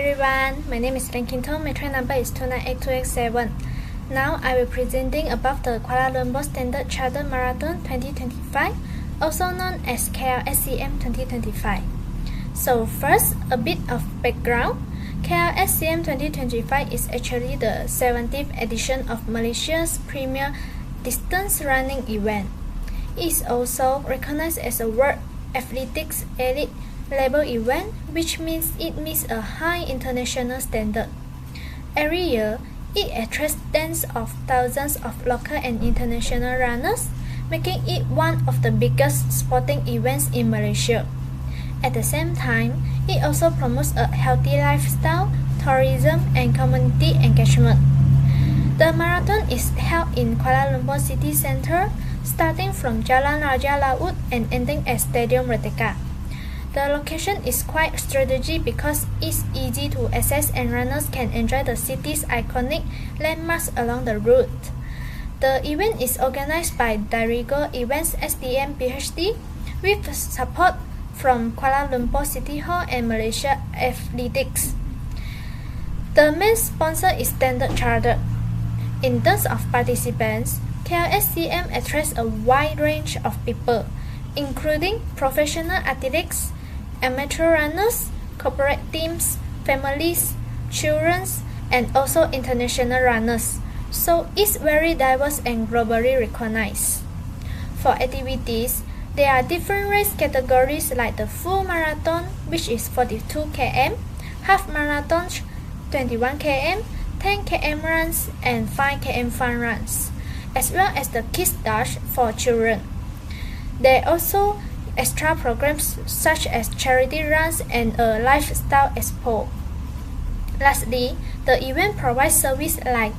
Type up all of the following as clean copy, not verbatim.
everyone, my name is Rankinton. My train number is 298287. Now I will presenting about the Kuala Lumpur Standard Chartered Marathon 2025, also known as KLSCM 2025. So first, a bit of background. KLSCM 2025 is actually the 70th edition of Malaysia's premier distance running event. It is also recognized as a World Athletics Elite Level event, which means it meets a high international standard. Every year, it attracts tens of thousands of local and international runners, making it one of the biggest sporting events in Malaysia. At the same time, it also promotes a healthy lifestyle, tourism, and community engagement. The marathon is held in Kuala Lumpur city centre, starting from Jalan Raja Laut and ending at Stadium Merdeka. The location is quite strategic because it's easy to access and runners can enjoy the city's iconic landmarks along the route. The event is organized by Dirigo Events SDM PhD with support from Kuala Lumpur City Hall and Malaysia Athletics. The main sponsor is Standard Chartered. In terms of participants, KLSCM attracts a wide range of people, including professional athletes, amateur runners, corporate teams, families, children, and also international runners. So it's very diverse and globally recognized. For activities, there are different race categories like the full marathon, which is 42 km, half marathon 21 km, 10 km runs, and 5 km fun runs, as well as the Kids Dash for children. There are also extra programs such as charity runs and a lifestyle expo. Lastly, the event provides services like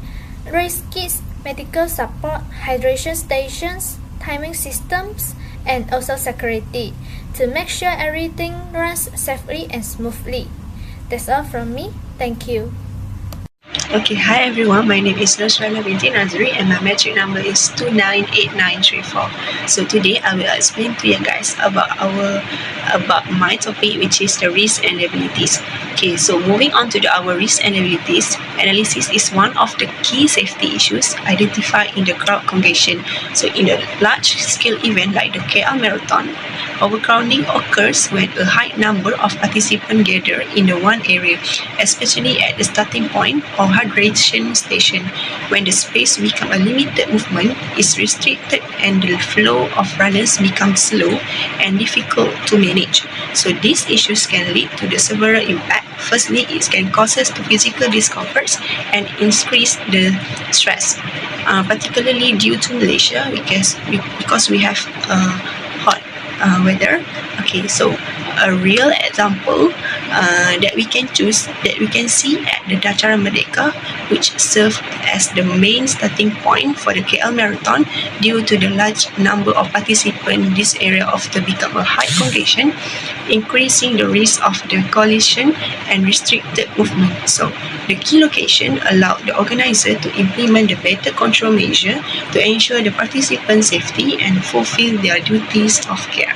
race kits, medical support, hydration stations, timing systems, and also security to make sure everything runs safely and smoothly. That's all from me. Thank you. Okay, hi everyone, my name is Nosrana binti Nazri and my metric number is 298934. So today I will explain to you guys about my topic, which is the risks and liabilities. Okay, so moving on to our risks and liabilities, analysis is one of the key safety issues identified in the crowd congestion. So in a large scale event like the KL Marathon, overcrowding occurs when a high number of participants gather in the one area, especially at the starting point or hydration station. When the space becomes a limited movement is restricted and the flow of runners becomes slow and difficult to manage. So these issues can lead to the several impact. Firstly, it can cause us physical discomforts and increase the stress, particularly due to Malaysia because we have hot weather. Okay, so a real example that we can see at the Dataran Merdeka, which served as the main starting point for the KL Marathon. Due to the large number of participants, this area often become a high congestion, increasing the risk of the collision and restricted movement. So the key location allowed the organizer to implement the better control measure to ensure the participants' safety and fulfill their duties of care.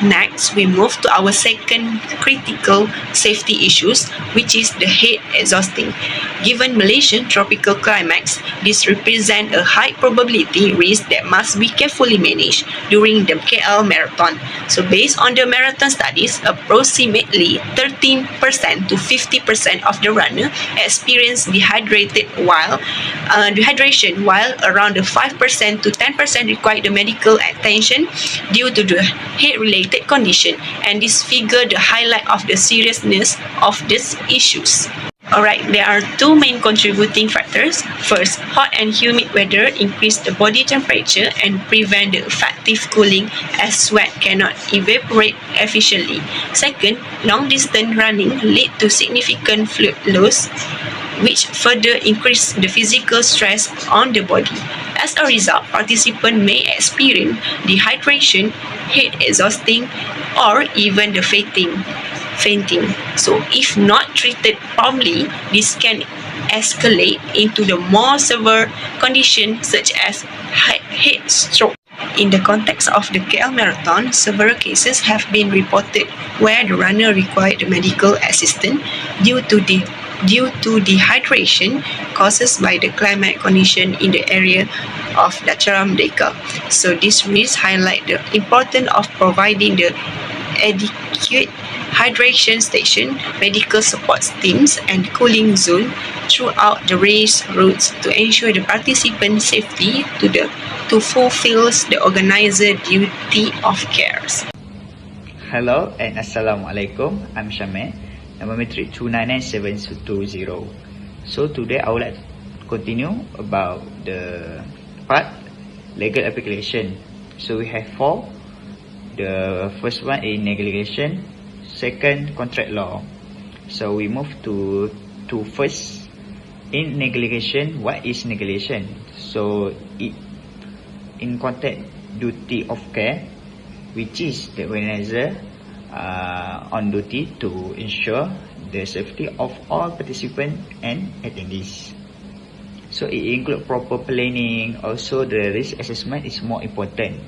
Next, we move to our second critical safety issues, which is the heat exhausting. Given Malaysian tropical climates, this represents a high probability risk that must be carefully managed during the KL Marathon. So based on the marathon studies, approximately 13% to 50% of the runner experience dehydration, while around the 5% to 10% require the medical attention due to the heat-related condition, and this figure the highlight of the seriousness of these issues. Alright, there are two main contributing factors. First, hot and humid weather increase the body temperature and prevent the effective cooling as sweat cannot evaporate efficiently. Second, long distance running lead to significant fluid loss, which further increase the physical stress on the body. As a result, participants may experience dehydration, heat exhausting, or even the fainting. So if not treated promptly, this can escalate into the more severe conditions such as heat stroke. In the context of the KL Marathon, several cases have been reported where the runner required medical assistance due to dehydration caused by the climate condition in the area of Dataran Merdeka. So this risks highlight the importance of providing the adequate hydration station, medical support teams, and cooling zone throughout the race routes to ensure the participant safety to fulfill the organizer duty of care. Hello and Assalamualaikum. I'm Syameh, number matric 2999720. So today I would like to continue about the part legal application. So we have 4. The first one is negligation, second contract law. So we move to first. In negligation, what is negligation? So in contact duty of care, which is the organizer on duty to ensure the safety of all participants and attendees. So it includes proper planning. Also, the risk assessment is more important.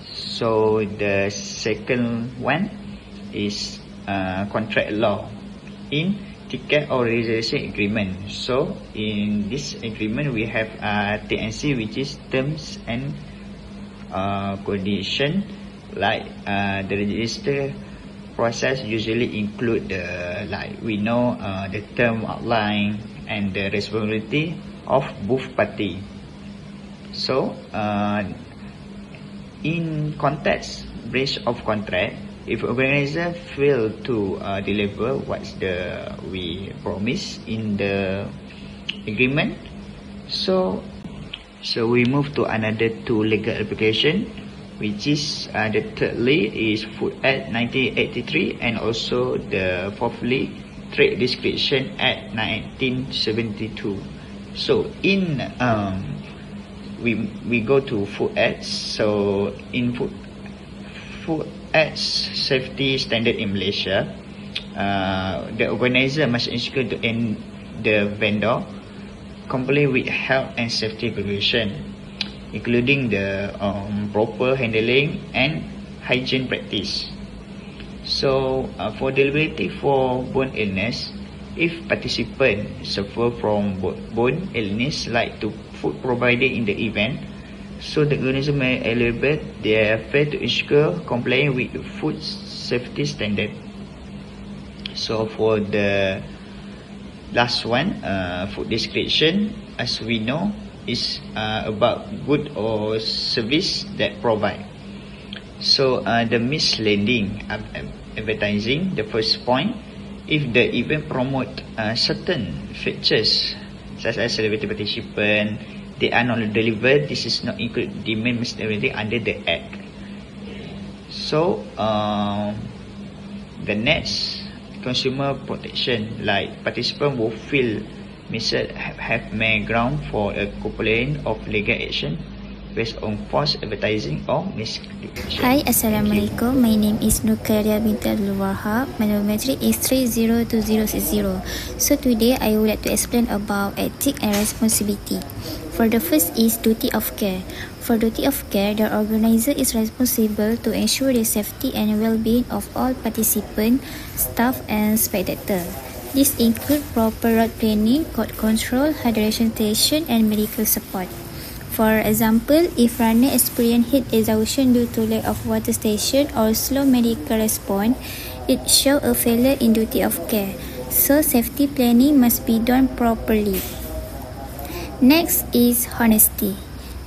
So the second one is contract law in ticket or reservation agreement. So in this agreement we have TNC, which is terms and condition. Like the register process usually include the the term outline and the responsibility of both party. So in context breach of contract, if organizer fail to deliver what's we promise in the agreement, so we move to another 2 legal application, which is the thirdly is Food Act 1983 and also the fourthly Trade Description Act 1972. So in we go to Food Act. So in Food Act safety standard in Malaysia, the organizer must ensure the vendor comply with health and safety regulation, including the proper handling and hygiene practice. So for deliverability for bone illness, if participants suffer from bone illness like to food provided in the event, so the organizer may elevate their fair to ensure compliance with the food safety standard. So for the last one, food description, as we know, is about good or service that provide. So the misleading advertising, the first point, if the event promote certain features such as celebrity participant, they are not delivered, this is not include demand misleading under the act. So the next, consumer protection, like participant will feel misled have made ground for a complaint of legal action based on false advertising or miscommunication. Hi, Assalamualaikum. My name is Nukaria binti Abdul Wahab. My matric is 302060. So today I would like to explain about ethics and responsibility. For the first is duty of care. For duty of care, the organizer is responsible to ensure the safety and well-being of all participants, staff and spectators. This includes proper route planning, court control, hydration station and medical support. For example, if runner experience heat exhaustion due to lack of water station or slow medical response, it shows a failure in duty of care. So safety planning must be done properly. Next is honesty.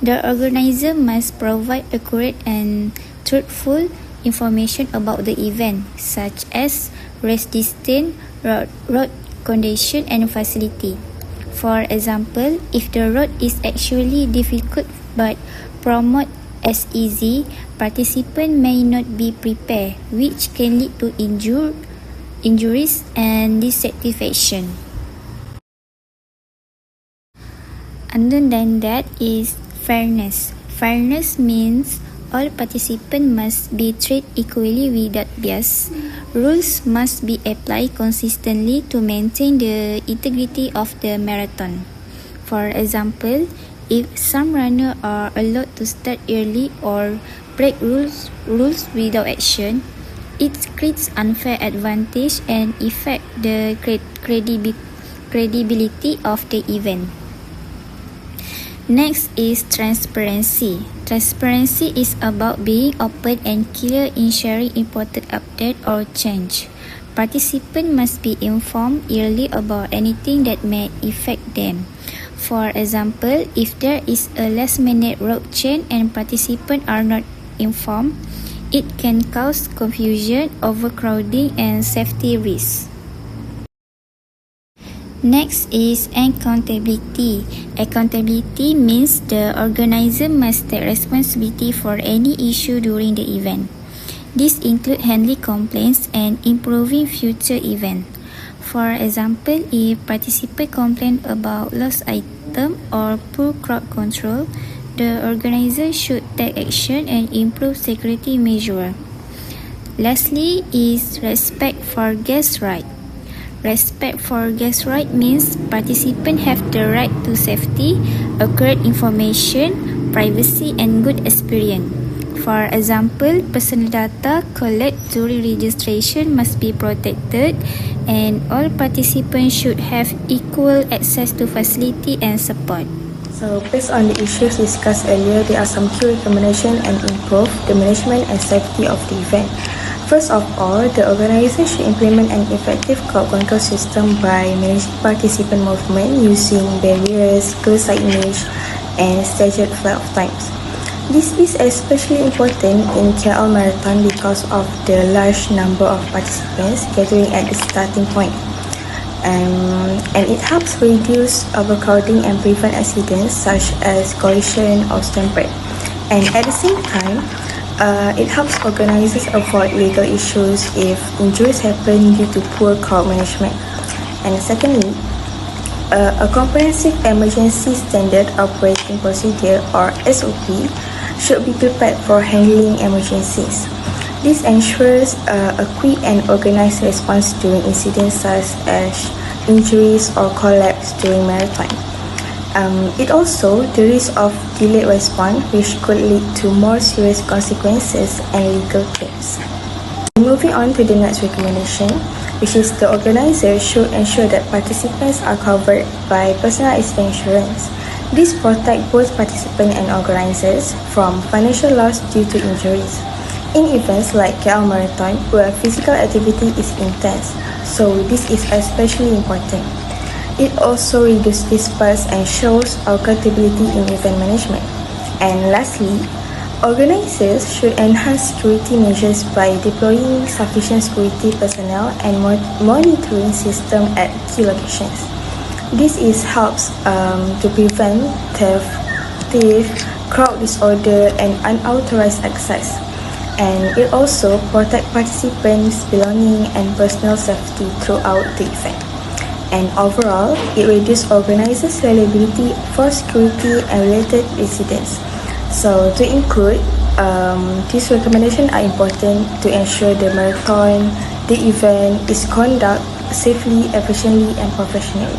The organizer must provide accurate and truthful information about the event, such as race distance, road condition and facility. For example, if the road is actually difficult but promoted as easy, participants may not be prepared, which can lead to injuries and dissatisfaction. Other than that is fairness. Fairness means all participants must be treated equally without bias. Rules must be applied consistently to maintain the integrity of the marathon. For example, if some runners are allowed to start early or break rules without action, it creates unfair advantage and affect the credibility of the event. Next is transparency. Transparency is about being open and clear in sharing important update or change. Participants must be informed early about anything that may affect them. For example, if there is a last-minute route change and participants are not informed, it can cause confusion, overcrowding, and safety risks. Next is accountability. Accountability means the organizer must take responsibility for any issue during the event. This includes handling complaints and improving future events. For example, if participants complain about lost item or poor crowd control, the organizer should take action and improve security measures. Lastly is respect for guest rights. Respect for guest rights means participants have the right to safety, accurate information, privacy, and good experience. For example, personal data collected during registration must be protected, and all participants should have equal access to facility and support. So, based on the issues discussed earlier, there are some key recommendations and improve the management and safety of the event. First of all, the organizer should implement an effective crowd control system by managing participant movement using barriers, clear signage, and staggered flight of times. This is especially important in KL Marathon because of the large number of participants gathering at the starting point. And it helps reduce overcrowding and prevent accidents such as collision or stampede. And at the same time, it helps organizers avoid legal issues if injuries happen due to poor crowd management. And secondly, a comprehensive emergency standard operating procedure or SOP should be prepared for handling emergencies. This ensures a quick and organized response during incidents such as injuries or collapse during marathon. It also the risk of delayed response, which could lead to more serious consequences and legal claims. Moving on to the next recommendation, which is the organizer should ensure that participants are covered by personal accident insurance. This protects both participants and organizers from financial loss due to injuries. In events like KL Marathon, where physical activity is intense, so this is especially important. It also reduces disputes and shows accountability in event management. And lastly, organizers should enhance security measures by deploying sufficient security personnel and monitoring system at key locations. This helps to prevent theft, crowd disorder, and unauthorized access. And it also protects participants' belonging and personal safety throughout the event. And overall, it reduces organizers' liability for security and related incidents. So, to include, these recommendations are important to ensure the marathon, the event is conducted safely, efficiently, and professionally.